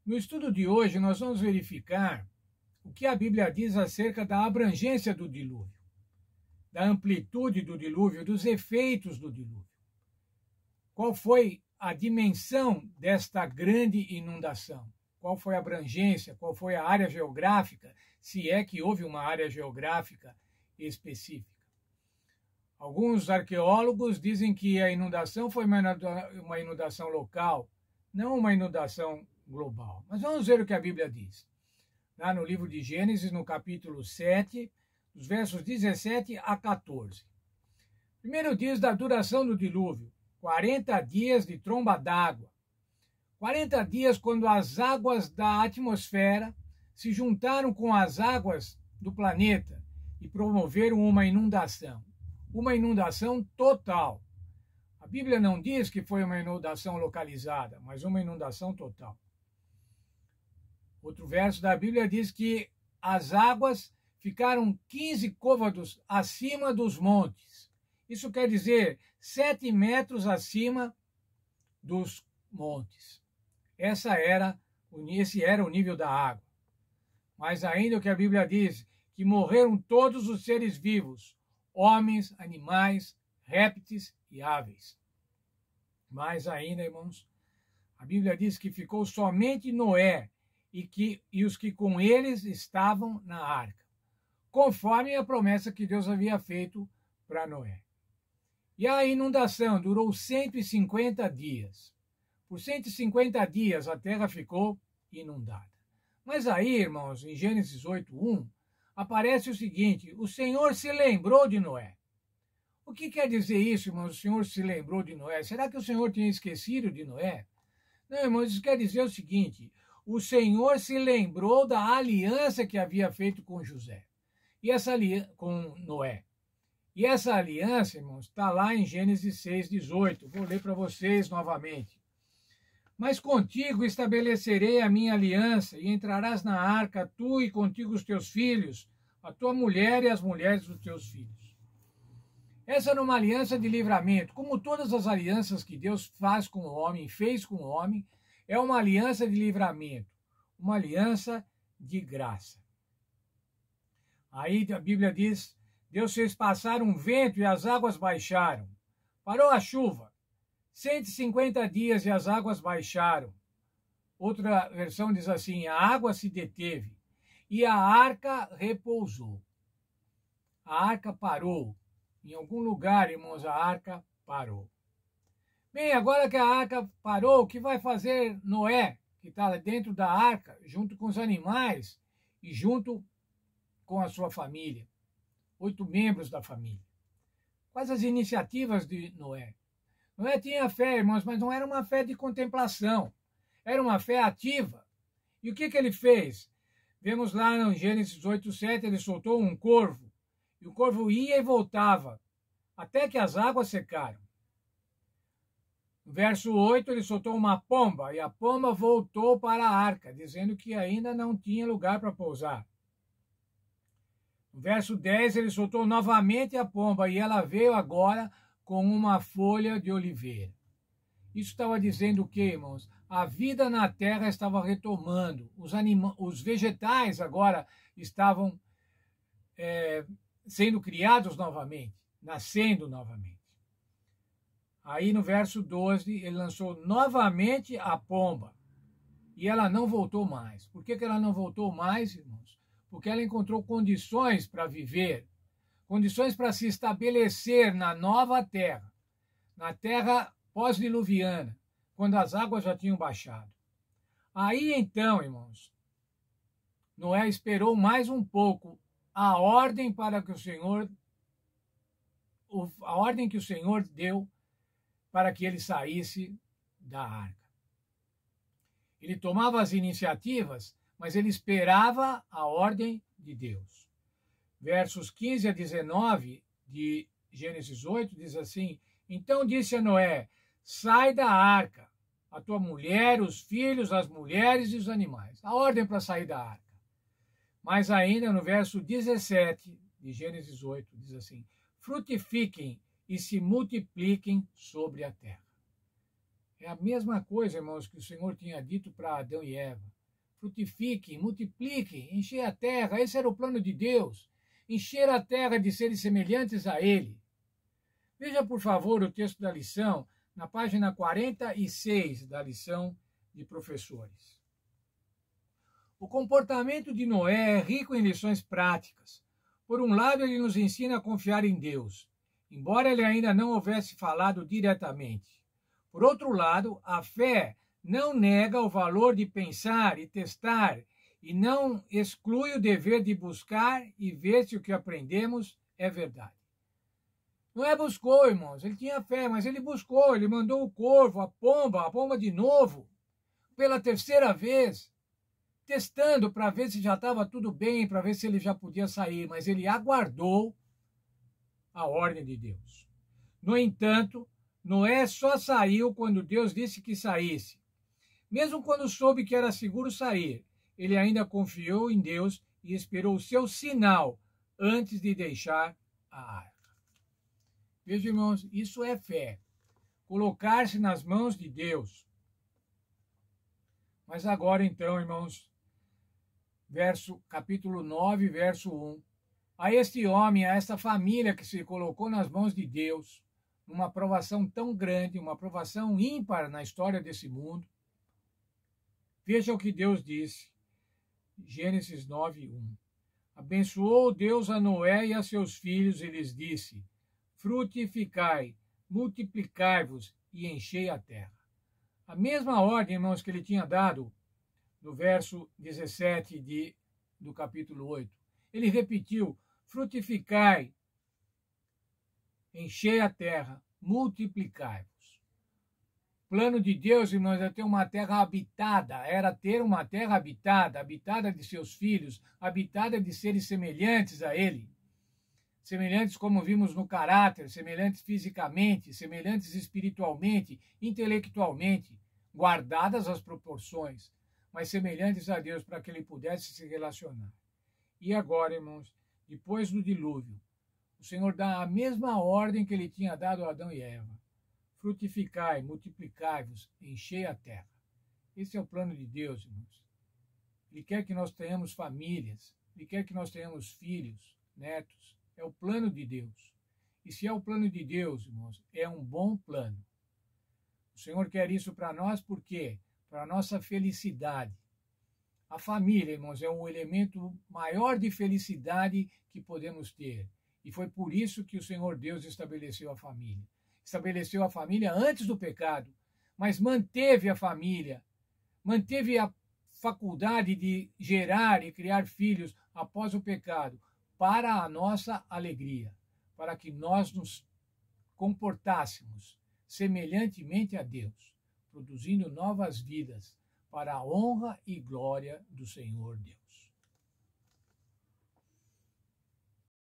No estudo de hoje, nós vamos verificar o que a Bíblia diz acerca da abrangência do dilúvio, da amplitude do dilúvio, dos efeitos do dilúvio. Qual foi a dimensão desta grande inundação? Qual foi a abrangência? Qual foi a área geográfica? Se é que houve uma área geográfica específica. Alguns arqueólogos dizem que a inundação foi uma inundação local, não uma inundação global. Mas vamos ver o que a Bíblia diz. Lá no livro de Gênesis, no capítulo 7, dos versos 17 a 14. Primeiro diz da duração do dilúvio, 40 dias de tromba d'água. 40 dias quando as águas da atmosfera se juntaram com as águas do planeta e promoveram uma inundação total. A Bíblia não diz que foi uma inundação localizada, mas uma inundação total. Outro verso da Bíblia diz que as águas ficaram 15 côvados acima dos montes. Isso quer dizer 7 metros acima dos montes. Esse era o nível da água. Mas ainda o que a Bíblia diz, que morreram todos os seres vivos, homens, animais, répteis e aves. Mais ainda, irmãos, a Bíblia diz que ficou somente Noé e os que com eles estavam na arca, conforme a promessa que Deus havia feito para Noé. E a inundação durou 150 dias. Por 150 dias a terra ficou inundada. Mas aí, irmãos, em Gênesis 8:1, aparece o seguinte: o Senhor se lembrou de Noé. O que quer dizer isso, irmãos? O Senhor se lembrou de Noé? Será que o Senhor tinha esquecido de Noé? Não, irmãos, isso quer dizer o seguinte: o Senhor se lembrou da aliança que havia feito com José, com Noé. E essa aliança, irmãos, está lá em Gênesis 6:18. Vou ler para vocês novamente. Mas contigo estabelecerei a minha aliança, e entrarás na arca, tu e contigo os teus filhos, a tua mulher e as mulheres dos teus filhos. Essa era uma aliança de livramento. Como todas as alianças que Deus faz com o homem, fez com o homem, é uma aliança de livramento, uma aliança de graça. Aí a Bíblia diz: Deus fez passar um vento e as águas baixaram. Parou a chuva. 150 dias e as águas baixaram. Outra versão diz assim: a água se deteve e a arca repousou. A arca parou. Em algum lugar, irmãos, a arca parou. Bem, agora que a arca parou, o que vai fazer Noé, que está dentro da arca, junto com os animais e junto com a sua família? 8 membros da família. Quais as iniciativas de Noé? Noé tinha fé, irmãos, mas não era uma fé de contemplação. Era uma fé ativa. E o que ele fez? Vemos lá no Gênesis 8:7, ele soltou um corvo. E o corvo ia e voltava, até que as águas secaram. No verso 8, ele soltou uma pomba, e a pomba voltou para a arca, dizendo que ainda não tinha lugar para pousar. No verso 10, ele soltou novamente a pomba, e ela veio agora com uma folha de oliveira. Isso estava dizendo o quê, irmãos? A vida na terra estava retomando. Os vegetais agora estavam sendo criados novamente, nascendo novamente. Aí no verso 12, ele lançou novamente a pomba. E ela não voltou mais. Por que ela não voltou mais, irmãos? Porque ela encontrou condições para viver, condições para se estabelecer na nova terra, na terra pós-diluviana, quando as águas já tinham baixado. Aí então, irmãos, Noé esperou mais um pouco a ordem que o Senhor deu para que ele saísse da arca. Ele tomava as iniciativas, mas ele esperava a ordem de Deus. Versos 15 a 19 de Gênesis 8 diz assim: então disse a Noé: sai da arca, a tua mulher, os filhos, as mulheres e os animais. A ordem para sair da arca. Mas ainda no verso 17 de Gênesis 8 diz assim: frutifiquem e se multipliquem sobre a terra. É a mesma coisa, irmãos, que o Senhor tinha dito para Adão e Eva. frutifiquem, multipliquem, encher a terra. Esse era o plano de Deus, encher a terra de seres semelhantes a Ele. Veja, por favor, o texto da lição, na página 46 da lição de professores. O comportamento de Noé é rico em lições práticas. Por um lado, ele nos ensina a confiar em Deus, embora ele ainda não houvesse falado diretamente. Por outro lado, a fé não nega o valor de pensar e testar, e não exclui o dever de buscar e ver se o que aprendemos é verdade. Noé buscou, irmãos, ele tinha fé, mas ele buscou, ele mandou o corvo, a pomba de novo, pela terceira vez, testando para ver se já estava tudo bem, para ver se ele já podia sair, mas ele aguardou a ordem de Deus. No entanto, Noé só saiu quando Deus disse que saísse. Mesmo quando soube que era seguro sair, ele ainda confiou em Deus e esperou o seu sinal antes de deixar a arca. Veja, irmãos, isso é fé. Colocar-se nas mãos de Deus. Mas agora, então, irmãos, capítulo 9, verso 1. A este homem, a esta família que se colocou nas mãos de Deus, numa provação tão grande, uma provação ímpar na história desse mundo, veja o que Deus disse. Gênesis 9, 1. Abençoou Deus a Noé e a seus filhos e lhes disse: frutificai, multiplicai-vos e enchei a terra. A mesma ordem, irmãos, que ele tinha dado no verso 17 do capítulo 8. Ele repetiu: frutificai, enchei a terra, multiplicai-vos. O plano de Deus, irmãos, era ter uma terra habitada, habitada de seus filhos, habitada de seres semelhantes a ele. Semelhantes como vimos no caráter, semelhantes fisicamente, semelhantes espiritualmente, intelectualmente, guardadas as proporções, mas semelhantes a Deus para que ele pudesse se relacionar. E agora, irmãos, depois do dilúvio, o Senhor dá a mesma ordem que ele tinha dado a Adão e Eva. Frutificai, multiplicai-vos, enchei a terra. Esse é o plano de Deus, irmãos. Ele quer que nós tenhamos famílias, ele quer que nós tenhamos filhos, netos. É o plano de Deus. E se é o plano de Deus, irmãos, é um bom plano. O Senhor quer isso para nós, por quê? Para a nossa felicidade. A família, irmãos, é o elemento maior de felicidade que podemos ter. E foi por isso que o Senhor Deus estabeleceu a família. Estabeleceu a família antes do pecado, mas manteve a família, manteve a faculdade de gerar e criar filhos após o pecado, para a nossa alegria, para que nós nos comportássemos semelhantemente a Deus, produzindo novas vidas para a honra e glória do Senhor Deus.